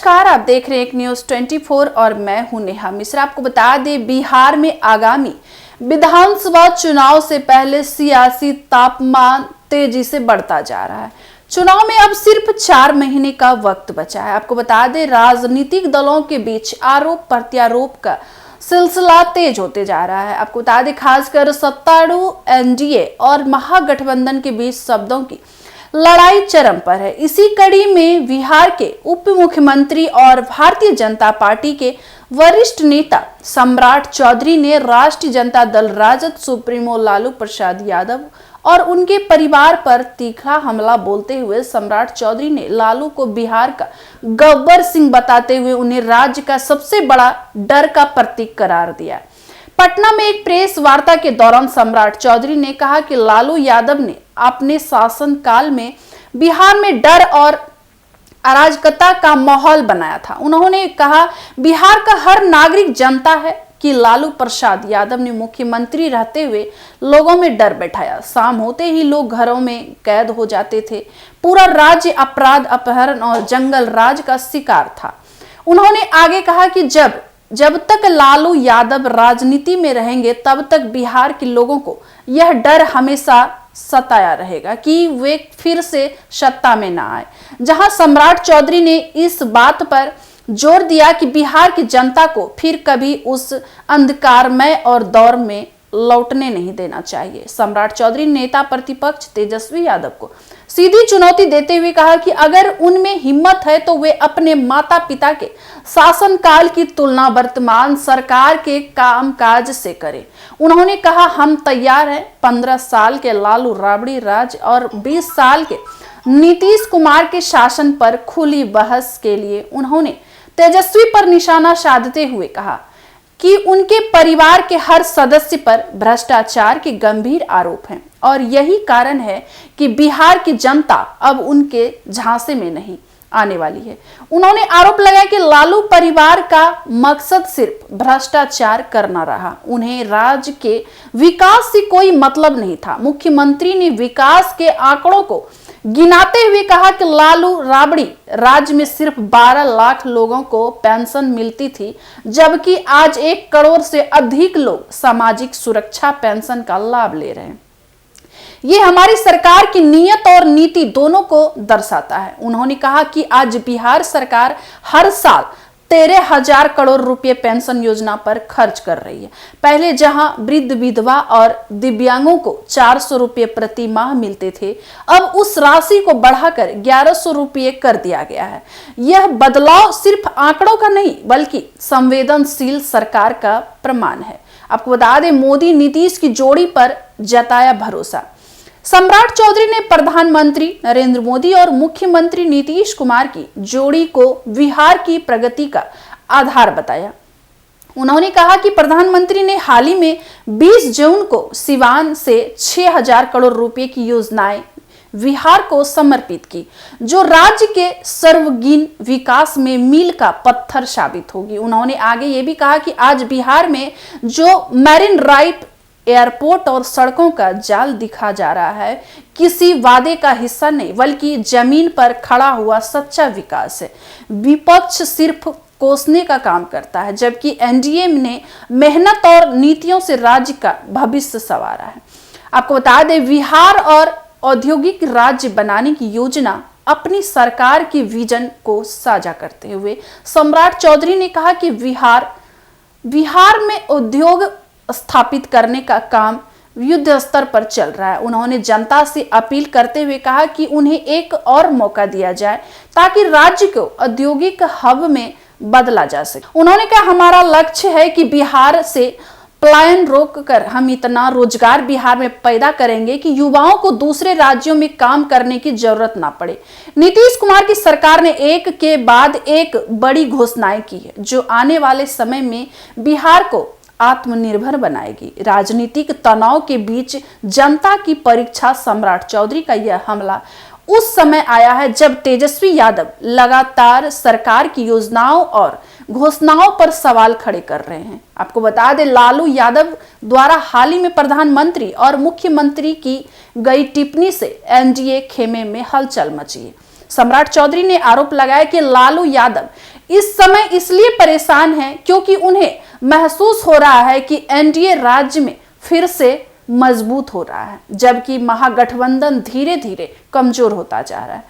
नमस्कार, आप देख रहे हैं एक न्यूज 24 और मैं हूं नेहा मिश्रा। आपको बता दें, बिहार में आगामी विधानसभा चुनाव से पहले सियासी तापमान तेजी से बढ़ता जा रहा है। चुनाव में अब सिर्फ 4 महीने का वक्त बचा है। आपको बता दें, राजनीतिक दलों के बीच आरोप प्रत्यारोप का सिलसिला तेज होते जा रहा है। आपको बता दें, खासकर सत्तारूढ़ एनडीए और महागठबंधन के बीच शब्दों की लड़ाई चरम पर है। इसी कड़ी में बिहार के उप मुख्यमंत्री और भारतीय जनता पार्टी के वरिष्ठ नेता सम्राट चौधरी ने राष्ट्रीय जनता दल राजद सुप्रीमो लालू प्रसाद यादव और उनके परिवार पर तीखा हमला बोलते हुए सम्राट चौधरी ने लालू को बिहार का गब्बर सिंह बताते हुए उन्हें राज्य का सबसे बड़ा डर का प्रतीक करार दिया। पटना में एक प्रेस वार्ता के दौरान सम्राट चौधरी ने कहा कि लालू यादव ने अपने शासनकाल में बिहार में डर और अराजकता का माहौल बनाया था। उन्होंने कहा, बिहार का हर नागरिक जानता है कि लालू प्रसाद यादव ने मुख्यमंत्री रहते हुए लोगों में डर बैठाया। शाम होते ही लोग घरों में कैद हो जाते थे। पूरा राज्य अपराध, अपहरण और जंगल राज का शिकार था। उन्होंने आगे कहा कि जब तक लालू यादव राजनीति में रहेंगे तब तक बिहार के लोगों को यह डर हमेशा सताया रहेगा कि वे फिर से सत्ता में ना आए। जहां सम्राट चौधरी ने इस बात पर जोर दिया कि बिहार की जनता को फिर कभी उस अंधकारमय और दौर में लौटने नहीं देना चाहिए। सम्राट चौधरी नेता प्रतिपक्ष तेजस्वी यादव को सीधी चुनौती देते हुए कहा कि अगर उनमें हिम्मत है तो वे अपने माता पिता के शासनकाल की तुलना वर्तमान सरकार के कामकाज से करें। उन्होंने कहा, हम तैयार हैं। 15 साल के लालू राबड़ी राज और 20 साल के नीतीश कुमार के शासन पर खुली बहस के लिए उन्होंने तेजस्वी पर निशाना साधते हुए कहा कि उनके परिवार के हर सदस्य पर भ्रष्टाचार के गंभीर आरोप हैं और यही कारण है कि बिहार की जनता अब उनके झांसे में नहीं आने वाली है। उन्होंने आरोप लगाया कि लालू परिवार का मकसद सिर्फ भ्रष्टाचार करना रहा। उन्हें राज्य के विकास से कोई मतलब नहीं था। मुख्यमंत्री ने विकास के आंकड़ों को गिनाते हुए कहा कि लालू राबड़ी राज्य में सिर्फ 12 लाख लोगों को पेंशन मिलती थी, जबकि आज 1 करोड़ से अधिक लोग सामाजिक सुरक्षा पेंशन का लाभ ले रहे हैं। ये हमारी सरकार की नीयत और नीति दोनों को दर्शाता है। उन्होंने कहा कि आज बिहार सरकार हर साल 13,000 करोड़ रुपए पेंशन योजना पर खर्च कर रही है। पहले जहां वृद्ध, विधवा और दिव्यांगों को 400 रुपए प्रति माह मिलते थे, अब उस राशि को बढ़ाकर 1100 रुपए कर दिया गया है। यह बदलाव सिर्फ आंकड़ों का नहीं बल्कि संवेदनशील सरकार का प्रमाण है। आपको बता दें, मोदी नीतीश की जोड़ी पर जताया भरोसा। सम्राट चौधरी ने प्रधानमंत्री नरेंद्र मोदी और मुख्यमंत्री नीतीश कुमार की जोड़ी को बिहार की प्रगति का आधार बताया। उन्होंने कहा कि प्रधानमंत्री ने हाल ही में 20 जून को सिवान से 6,000 करोड़ रुपए की योजनाएं बिहार को समर्पित की, जो राज्य के सर्वांगीण विकास में मील का पत्थर साबित होगी। उन्होंने आगे ये भी कहा कि आज बिहार में जो मैरीन ड्राइव, एयरपोर्ट और सड़कों का जाल दिखा जा रहा है, किसी वादे का हिस्सा नहीं बल्कि जमीन पर खड़ा हुआ सच्चा विकास है। विपक्ष सिर्फ कोसने का काम करता है, जबकि एनडीए ने मेहनत और नीतियों से राज्य का भविष्य संवारा है। आपको बता दें, बिहार और औद्योगिक राज्य बनाने की योजना अपनी सरकार की विजन को साझा करते हुए सम्राट चौधरी ने कहा कि बिहार में उद्योग स्थापित करने का काम युद्ध स्तर पर चल रहा है। उन्होंने जनता से अपील करते हुए कहा कि उन्हें एक और मौका दिया जाए ताकि राज्य को औद्योगिक हब में बदला जा सके। उन्होंने कहा, हमारा लक्ष्य है कि बिहार से पलायन रोककर हम इतना रोजगार बिहार में पैदा करेंगे कि युवाओं को दूसरे राज्यों में काम करने की जरूरत ना पड़े। नीतीश कुमार की सरकार ने एक के बाद एक बड़ी घोषणाएं की है, जो आने वाले समय में बिहार को आत्मनिर्भर बनाएगी। राजनीतिक तनाव के बीच जनता की परीक्षा सम्राट चौधरी का यह हमला उस समय आया है जब तेजस्वी यादव लगातार सरकार की योजनाओं और घोषणाओं पर सवाल खड़े कर रहे हैं। आपको बता दें, लालू यादव द्वारा हाल ही में प्रधानमंत्री और मुख्यमंत्री की गई टिप्पणी से एनडीए खेमे में हलचल मची है। सम्राट चौधरी ने आरोप लगाया कि लालू यादव इस समय इसलिए परेशान हैं क्योंकि उन्हें महसूस हो रहा है कि एनडीए राज्य में फिर से मजबूत हो रहा है, जबकि महागठबंधन धीरे धीरे कमजोर होता जा रहा है।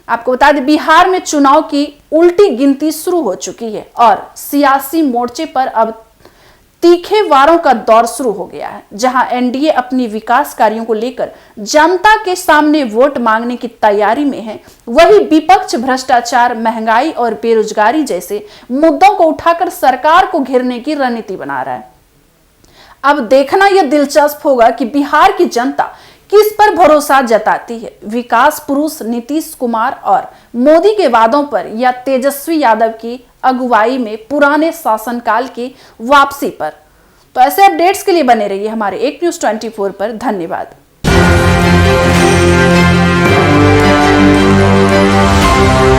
आपको बता दें, बिहार में चुनाव की उल्टी गिनती शुरू हो चुकी है और सियासी मोर्चे पर अब तीखे वारों का दौर शुरू हो गया है, जहां एनडीए अपनी विकास कार्यों को लेकर जनता के सामने वोट मांगने की तैयारी में है, वही विपक्ष भ्रष्टाचार, महंगाई और बेरोजगारी जैसे मुद्दों को उठाकर सरकार को घेरने की रणनीति बना रहा है। अब देखना यह दिलचस्प होगा कि बिहार की जनता किस पर भरोसा जताती है, विकास पुरुष नीतीश कुमार और मोदी के वादों पर या तेजस्वी यादव की अगुवाई में पुराने शासनकाल की वापसी पर। तो ऐसे अपडेट्स के लिए बने रहिए हमारे एक न्यूज़ 24 पर। धन्यवाद।